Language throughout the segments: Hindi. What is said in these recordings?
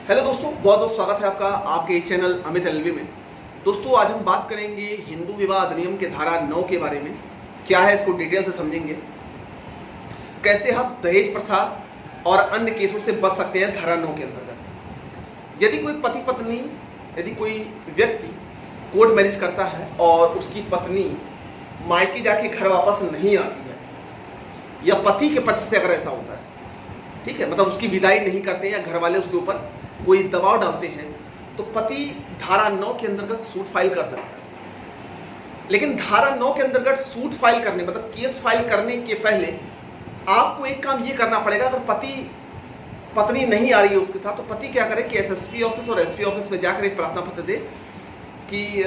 हेलो दोस्तों, बहुत बहुत स्वागत है आपका आपके चैनल अमित एलवी में। दोस्तों, आज हम बात करेंगे हिंदू विवाह अधिनियम के धारा 9 के बारे में। क्या है इसको डिटेल से समझेंगे, कैसे हम दहेज प्रथा और अन्य केसों से बच सकते हैं धारा 9 के अंतर्गत। यदि कोई पति पत्नी, यदि कोई व्यक्ति कोर्ट मैरिज करता है और उसकी पत्नी मायके जाके घर वापस नहीं आती है, या पति के पक्ष से अगर ऐसा होता है, ठीक है, मतलब उसकी विदाई नहीं करते हैं या घर वाले उसके ऊपर कोई दबाव डालते हैं, तो पति धारा 9 के अंतर्गत सूट फाइल कर सकता है। लेकिन धारा 9 के अंतर्गत सूट फाइल करने, मतलब केस फाइल करने के पहले आपको एक काम ये करना पड़ेगा। अगर पत्नी नहीं आ रही है उसके साथ, तो पति क्या करे कि एसएसपी ऑफिस और एसपी ऑफिस में जाकर एक प्रार्थना पत्र दे कि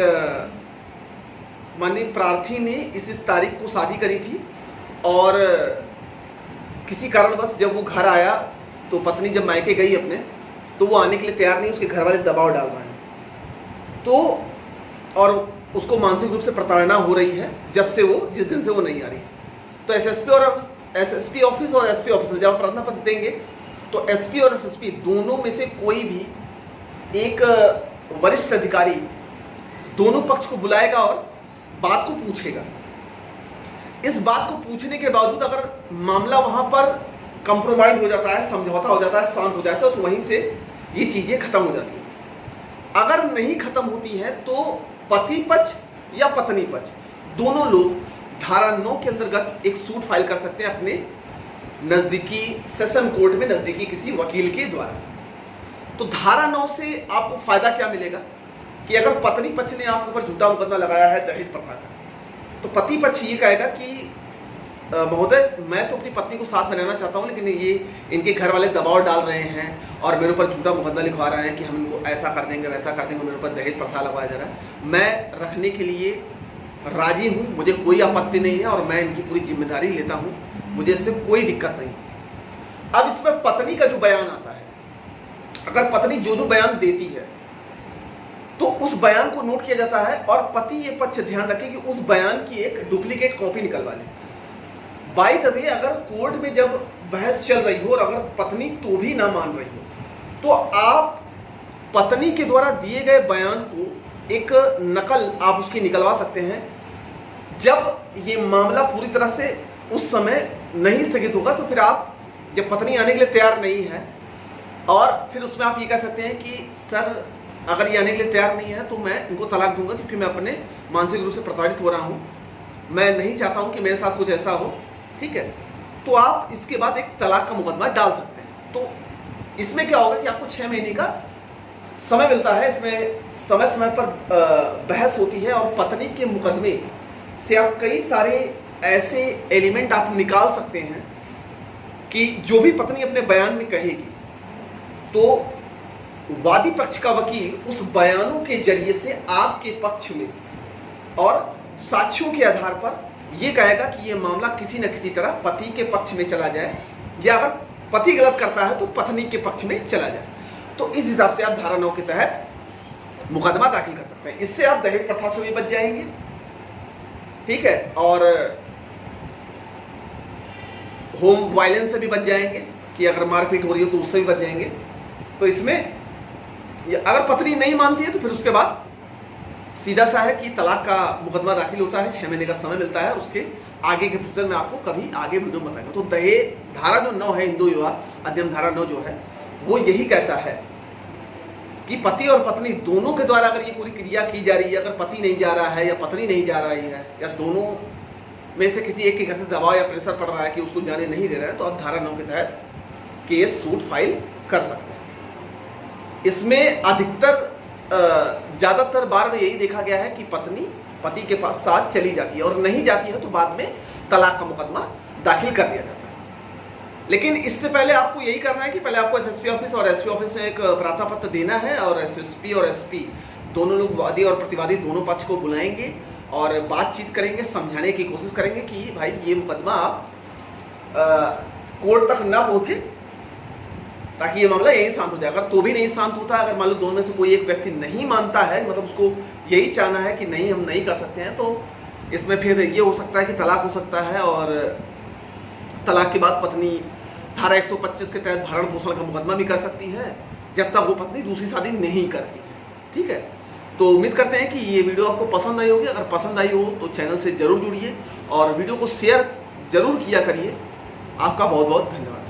माननीय प्रार्थी ने इस तारीख को शादी करी थी और किसी कारणवश जब वो घर आया तो पत्नी जब मायके गई अपने, तो वो आने के लिए तैयार नहीं, उसके घर वाले दबाव डाल रहे हैं, तो और उसको मानसिक रूप से प्रताड़ना हो रही है जिस दिन से वो नहीं आ रही है। तो एसएसपी ऑफिस और एसपी ऑफिस में जब प्रार्थना पत्र देंगे, तो एसपी और एसएसपी दोनों में से कोई भी एक वरिष्ठ अधिकारी दोनों पक्ष को बुलाएगा और बात को पूछेगा। इस बात को पूछने के बावजूद अगर मामला वहां पर कंप्रोमाइज हो जाता है, समझौता हो जाता है, शांत हो जाता है, तो वहीं से ये चीजें खत्म हो जाती हैं। अगर नहीं खत्म होती है तो पति पक्ष या पत्नी पक्ष दोनों लोग धारा 9 के अंतर्गत एक सूट फाइल कर सकते हैं अपने नजदीकी सेशन कोर्ट में, नजदीकी किसी वकील के द्वारा। तो धारा 9 से आपको फायदा क्या मिलेगा कि अगर पत्नी पक्ष ने आपके ऊपर झूठा मुकदमा लगाया है दहेज प्रथा का, तो पति पक्ष ये कहेगा कि महोदय, मैं तो अपनी पत्नी को साथ में रहना चाहता हूँ, लेकिन ये इनके घर वाले दबाव डाल रहे हैं और मेरे ऊपर झूठा मुकदमा लिखवा रहे हैं कि हम इनको ऐसा कर देंगे, वैसा कर देंगे, मेरे ऊपर दहेज प्रथा लगवाया जा रहा है। मैं रखने के लिए राजी हूँ, मुझे कोई आपत्ति नहीं है और मैं इनकी पूरी जिम्मेदारी लेता हूँ, मुझे इससे कोई दिक्कत नहीं। अब इसमें पत्नी का जो बयान आता है, अगर पत्नी जो बयान देती है तो उस बयान को नोट किया जाता है और पति ये पक्ष ध्यान रखे कि उस बयान की एक डुप्लीकेट कॉपी निकलवा ले। बाय द वे, अगर कोर्ट में जब बहस चल रही हो और अगर पत्नी तो भी ना मान रही हो, तो आप पत्नी के द्वारा दिए गए बयान को एक नकल आप उसकी निकलवा सकते हैं। जब ये मामला पूरी तरह से उस समय नहीं स्थगित होगा, तो फिर आप, जब पत्नी आने के लिए तैयार नहीं है, और फिर उसमें आप ये कह सकते हैं कि सर, अगर ये आने के लिए तैयार नहीं है तो मैं इनको तलाक दूंगा, क्योंकि मैं अपने मानसिक रूप से प्रताड़ित हो रहा हूं, मैं नहीं चाहता हूं कि मेरे साथ कुछ ऐसा हो, ठीक है। तो आप इसके बाद एक तलाक का मुकदमा डाल सकते हैं। तो इसमें क्या होगा कि आपको 6 महीने का समय मिलता है। इसमें समय समय पर बहस होती है और पत्नी के मुकदमे से आप कई सारे ऐसे एलिमेंट आप निकाल सकते हैं कि जो भी पत्नी अपने बयान में कहेगी, तो वादी पक्ष का वकील उस बयानों के जरिए से आपके पक्ष में और साक्ष्यों के आधार पर यह कहेगा कि यह मामला किसी न किसी तरह पति के पक्ष में चला जाए, या अगर पति गलत करता है तो पत्नी के पक्ष में चला जाए। तो इस हिसाब से आप धारा 9 के तहत मुकदमा दाखिल कर सकते हैं। इससे आप दहेज प्रथा से भी बच जाएंगे, ठीक है, और होम वायलेंस से भी बच जाएंगे कि अगर मारपीट हो रही हो तो उससे भी बच जाएंगे। तो इसमें अगर पत्नी नहीं मानती है तो फिर उसके बाद सीधा सा है कि तलाक का मुकदमा दाखिल होता है, 6 महीने का समय मिलता है। उसके आगे के प्रोसीजर में आपको कभी आगे वीडियो में बताएंगे। तो दहेज धारा जो 9 है, हिंदू विवाह अधिनियम धारा 9 जो है, वो यही कहता है कि पति और पत्नी दोनों के द्वारा अगर ये पूरी क्रिया की जा रही है, अगर पति नहीं जा रहा है या पत्नी नहीं जा रही है, या दोनों में से किसी एक के घर से दबाव या प्रेशर पड़ रहा है कि उसको जाने नहीं दे रहा है, तो आप धारा 9 के तहत केस सूट फाइल कर सकते हैं। इसमें अधिकतर ज्यादातर बार में यही देखा गया है कि पत्नी पति के पास साथ चली जाती है, और नहीं जाती है तो बाद में तलाक का मुकदमा दाखिल कर दिया जाता है। लेकिन इससे पहले आपको यही करना है कि पहले आपको एसएसपी ऑफिस और एसपी ऑफिस में एक प्रार्थना पत्र देना है, और एसएसपी और एसपी दोनों लोग, वादी और प्रतिवादी दोनों पक्ष को बुलाएंगे और बातचीत करेंगे, समझाने की कोशिश करेंगे कि भाई ये मुकदमा आप कोर्ट तक ना पहुंचे, ताकि ये मामला यही शांत हो जाए। अगर तो भी नहीं शांत होता, अगर मान लो दोनों में से कोई एक व्यक्ति नहीं मानता है, मतलब उसको यही चाहना है कि नहीं, हम नहीं कर सकते हैं, तो इसमें फिर ये हो सकता है कि तलाक हो सकता है, और तलाक के बाद पत्नी धारा 125 के तहत भरण पोषण का मुकदमा भी कर सकती है, जब तक वो पत्नी दूसरी शादी नहीं करती है। ठीक है, तो उम्मीद करते हैं कि ये वीडियो आपको पसंद आई होगी। अगर पसंद आई हो तो चैनल से जरूर जुड़िए और वीडियो को शेयर जरूर किया करिए। आपका बहुत बहुत धन्यवाद।